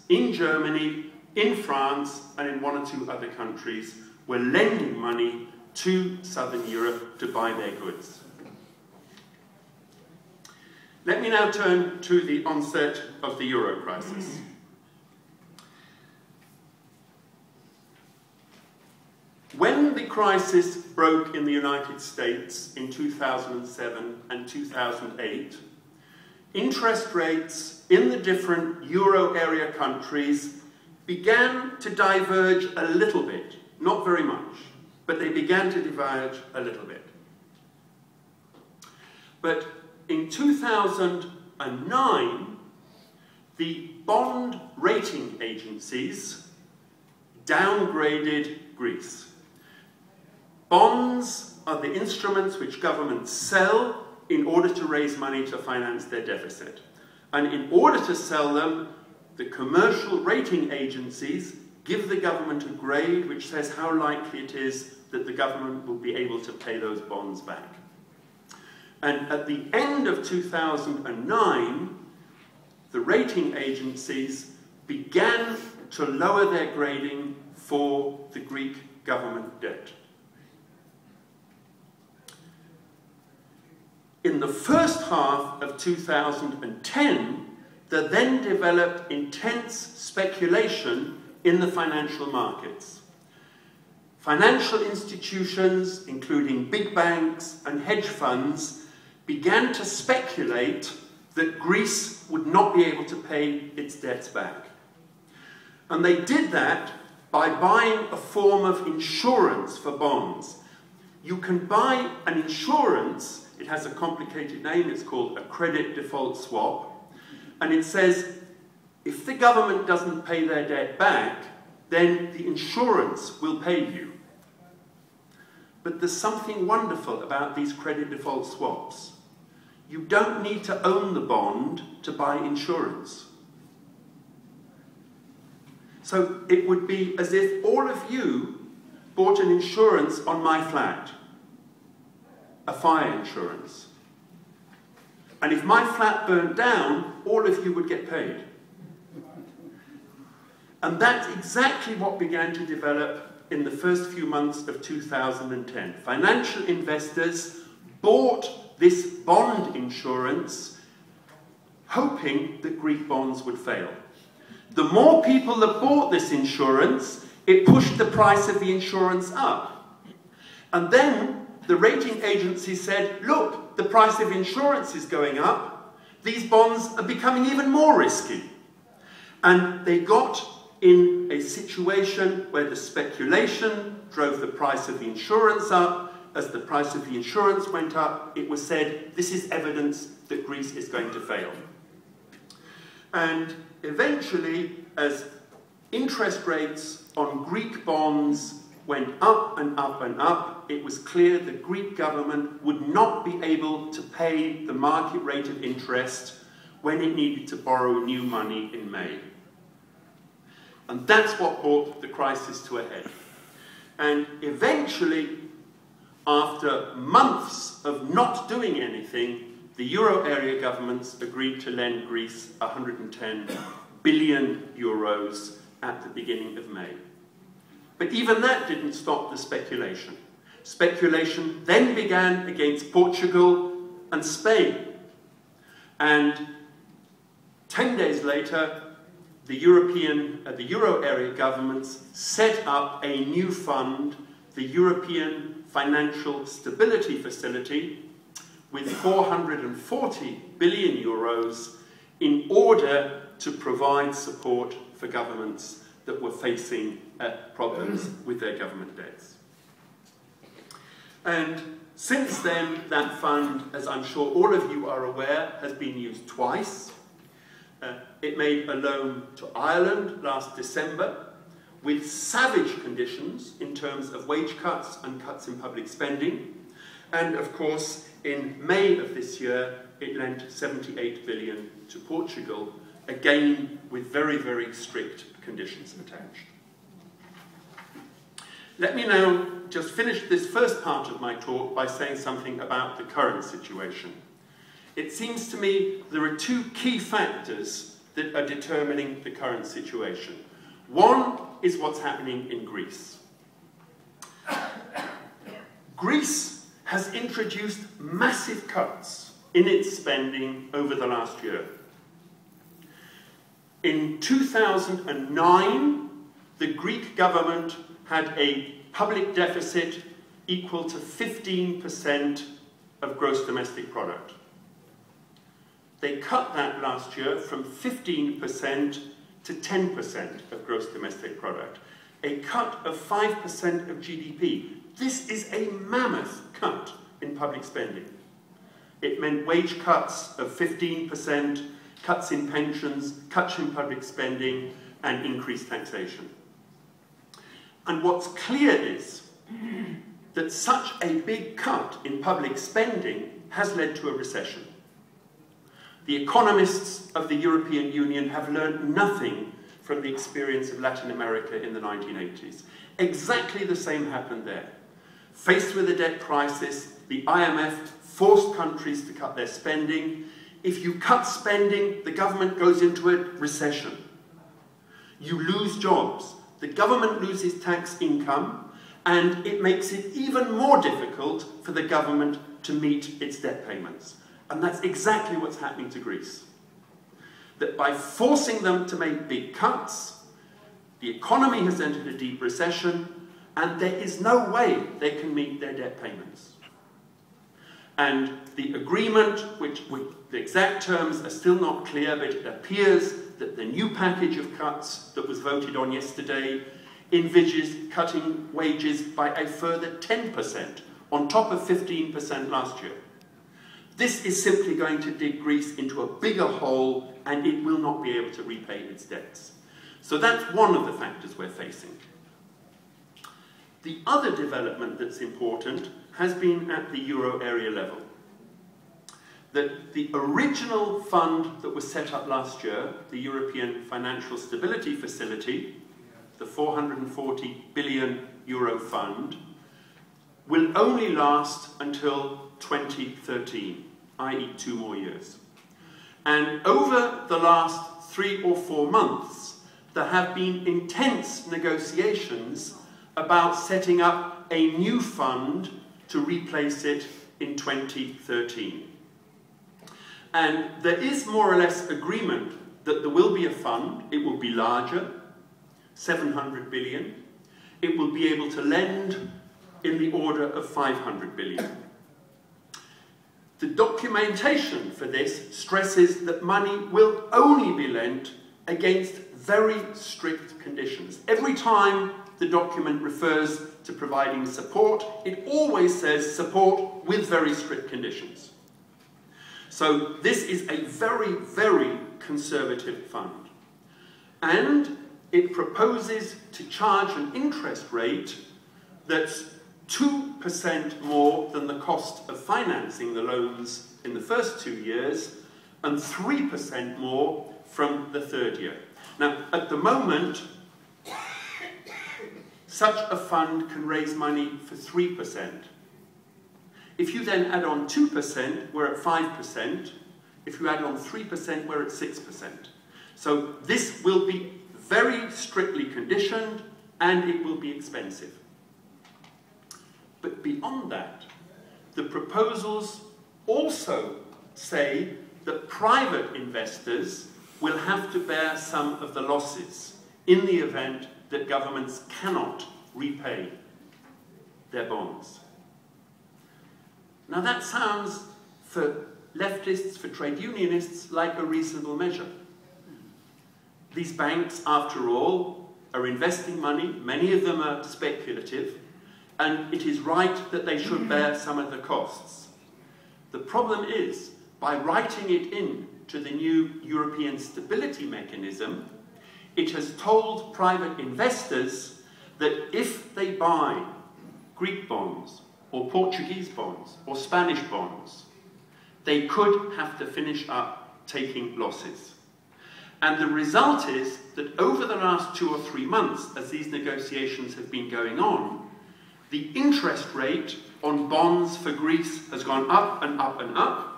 in Germany, in France, and in one or two other countries were lending money to Southern Europe to buy their goods. Let me now turn to the onset of the euro crisis. When the crisis broke in the United States in 2007 and 2008, interest rates in the different euro area countries began to diverge a little bit, not very much, but they began to diverge a little bit. But in 2009, the bond rating agencies downgraded Greece. Bonds are the instruments which governments sell in order to raise money to finance their deficit. And in order to sell them, the commercial rating agencies give the government a grade which says how likely it is that the government will be able to pay those bonds back. And at the end of 2009, the rating agencies began to lower their grading for the Greek government debt. In the first half of 2010, there then developed intense speculation in the financial markets. Financial institutions, including big banks and hedge funds, began to speculate that Greece would not be able to pay its debts back. And they did that by buying a form of insurance for bonds. You can buy an insurance. It has a complicated name, it's called a credit default swap, and it says if the government doesn't pay their debt back, then the insurance will pay you. But there's something wonderful about these credit default swaps. You don't need to own the bond to buy insurance. So it would be as if all of you bought an insurance on my flat. A fire insurance. And if my flat burned down, all of you would get paid. And that's exactly what began to develop in the first few months of 2010. Financial investors bought this bond insurance hoping that Greek bonds would fail. The more people that bought this insurance, it pushed the price of the insurance up. And then the rating agency said, look, the price of insurance is going up. These bonds are becoming even more risky. And they got in a situation where the speculation drove the price of the insurance up. As the price of the insurance went up, it was said, this is evidence that Greece is going to fail. And eventually, as interest rates on Greek bonds went up and up and up, it was clear the Greek government would not be able to pay the market rate of interest when it needed to borrow new money in May. And that's what brought the crisis to a head. And eventually, after months of not doing anything, the euro area governments agreed to lend Greece 110 billion euros at the beginning of May. But even that didn't stop the speculation. Speculation then began against Portugal and Spain. And 10 days later, the euro area governments set up a new fund, the European Financial Stability Facility, with 440 billion euros in order to provide support for governments that were facing problems with their government debts. And since then, that fund, as I'm sure all of you are aware, has been used twice. It made a loan to Ireland last December with savage conditions in terms of wage cuts and cuts in public spending. And of course, in May of this year, it lent 78 billion to Portugal, again with very, very strict conditions attached. Let me now just finish this first part of my talk by saying something about the current situation. It seems to me there are two key factors that are determining the current situation. One is what's happening in Greece. Greece has introduced massive cuts in its spending over the last year. In 2009, the Greek government had a public deficit equal to 15% of gross domestic product. They cut that last year from 15% to 10% of gross domestic product, a cut of 5% of GDP. This is a mammoth cut in public spending. It meant wage cuts of 15%, cuts in pensions, cuts in public spending, and increased taxation. And what's clear is that such a big cut in public spending has led to a recession. The economists of the European Union have learned nothing from the experience of Latin America in the 1980s. Exactly the same happened there. Faced with a debt crisis, the IMF forced countries to cut their spending. If you cut spending, the government goes into a recession. You lose jobs. The government loses tax income, and it makes it even more difficult for the government to meet its debt payments. And that's exactly what's happening to Greece. That by forcing them to make big cuts, the economy has entered a deep recession, and there is no way they can meet their debt payments. And the agreement, which the exact terms are still not clear, but it appears that the new package of cuts that was voted on yesterday envisages cutting wages by a further 10%, on top of 15% last year. This is simply going to dig Greece into a bigger hole, and it will not be able to repay its debts. So that's one of the factors we're facing. The other development that's important has been at the euro area level. That the original fund that was set up last year, the European Financial Stability Facility, the 440 billion euro fund, will only last until 2013, i.e. 2 more years. And over the last 3 or 4 months, there have been intense negotiations about setting up a new fund to replace it in 2013. And there is more or less agreement that there will be a fund. It will be larger, 700 billion. It will be able to lend in the order of 500 billion. The documentation for this stresses that money will only be lent against very strict conditions. Every time the document refers to providing support, it always says support with very strict conditions. So this is a very, very conservative fund. And it proposes to charge an interest rate that's 2% more than the cost of financing the loans in the first 2 years, and 3% more from the 3rd year. Now, at the moment, such a fund can raise money for 3%. If you then add on 2%, we're at 5%. If you add on 3%, we're at 6%. So this will be very strictly conditioned, and it will be expensive. But beyond that, the proposals also say that private investors will have to bear some of the losses in the event that governments cannot repay their bonds. Now that sounds, for leftists, for trade unionists, like a reasonable measure. These banks, after all, are investing money, many of them are speculative, and it is right that they should bear some of the costs. The problem is, by writing it in to the new European Stability Mechanism, it has told private investors that if they buy Greek bonds, or Portuguese bonds, or Spanish bonds, they could have to finish up taking losses. And the result is that over the last 2 or 3 months, as these negotiations have been going on, the interest rate on bonds for Greece has gone up and up and up,